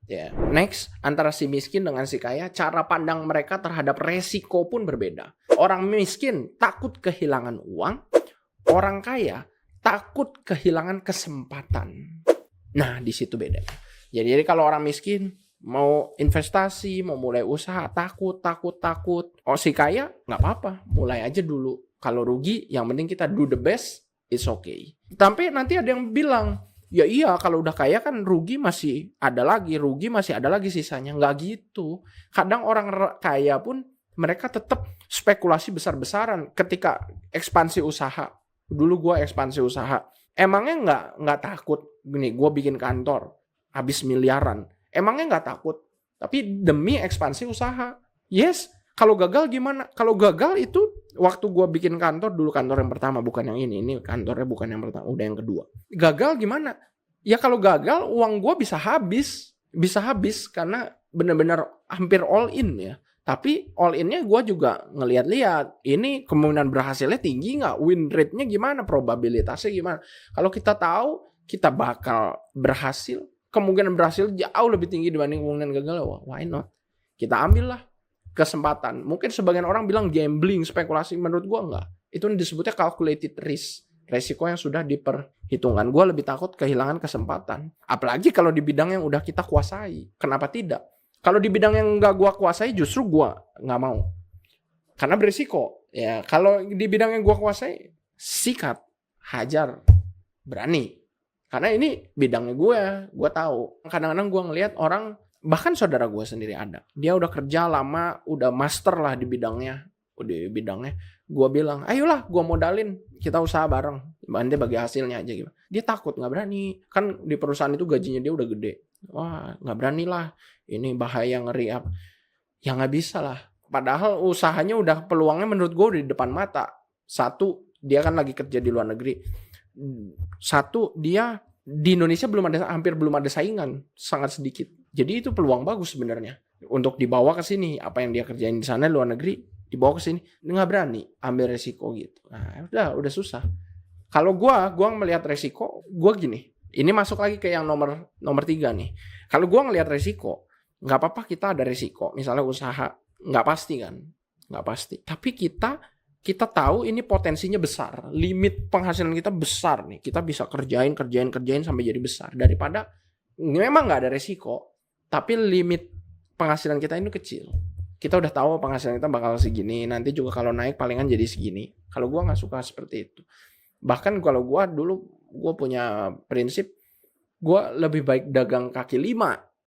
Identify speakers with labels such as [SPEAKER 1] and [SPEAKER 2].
[SPEAKER 1] Ya. Next, antara si miskin dengan si kaya, cara pandang mereka terhadap resiko pun berbeda. Orang miskin takut kehilangan uang, orang kaya takut kehilangan kesempatan. Nah, di situ bedanya. Jadi kalau orang miskin mau investasi, mau mulai usaha, takut. Oh, si kaya nggak apa-apa, mulai aja dulu. Kalau rugi, yang penting kita do the best, it's okay. Tapi nanti ada yang bilang, ya iya kalau udah kaya kan rugi masih ada lagi sisanya. Nggak gitu. Kadang orang kaya pun mereka tetap spekulasi besar-besaran ketika ekspansi usaha. Dulu gue ekspansi usaha. Emangnya nggak takut gini, gue bikin kantor habis miliaran. Emangnya nggak takut? Tapi demi ekspansi usaha. Yes, kalau gagal gimana? Kalau gagal itu waktu gue bikin kantor, dulu kantor yang pertama, bukan yang ini kantornya bukan yang pertama, udah yang kedua. Gagal gimana? Ya kalau gagal uang gue bisa habis karena benar-benar hampir all in ya. Tapi all innya gue juga ngeliat-liat, ini kemungkinan berhasilnya tinggi nggak? Win rate-nya gimana? Probabilitasnya gimana? Kalau kita tahu kita bakal berhasil, kemungkinan berhasil jauh lebih tinggi dibanding kemungkinan gagal, why not? Kita ambil lah kesempatan. Mungkin sebagian orang bilang gambling, spekulasi, menurut gue enggak. Itu disebutnya calculated risk. Resiko yang sudah diperhitungkan. Gue lebih takut kehilangan kesempatan. Apalagi kalau di bidang yang udah kita kuasai. Kenapa tidak? Kalau di bidang yang nggak gue kuasai, justru gue nggak mau. Karena berisiko. Ya, kalau di bidang yang gue kuasai, sikat, hajar, berani. Karena ini bidangnya gue tahu. Kadang-kadang gue ngelihat orang, bahkan saudara gue sendiri ada. Dia udah kerja lama, udah master lah di bidangnya. Gue bilang, ayolah gue modalin, kita usaha bareng. Nanti bagi hasilnya aja gitu. Dia takut, gak berani. Kan di perusahaan itu gajinya dia udah gede. Wah, gak berani lah. Ini bahaya, ngeri apa. Ya gak bisa lah. Padahal usahanya udah, peluangnya menurut gue udah di depan mata. Satu, dia kan lagi kerja di luar negeri. Satu, dia di Indonesia hampir belum ada saingan, sangat sedikit. Jadi itu peluang bagus sebenarnya untuk dibawa ke sini. Apa yang dia kerjain di sana luar negeri dibawa ke sini, nggak berani ambil resiko gitu. Nah, udah susah. Kalau gua melihat resiko, gua gini. Ini masuk lagi ke yang nomor 3 nih. Kalau gua ngelihat resiko, nggak apa-apa kita ada resiko. Misalnya usaha, nggak pasti kan, nggak pasti. Tapi kita tahu ini potensinya besar, limit penghasilan kita besar nih, kita bisa kerjain sampai jadi besar, daripada memang nggak ada resiko tapi limit penghasilan kita ini kecil. Kita udah tahu penghasilan kita bakal segini, nanti juga kalau naik palingan jadi segini. Kalau gue nggak suka seperti itu. Bahkan kalau gue dulu, gue punya prinsip, gue lebih baik dagang kaki 5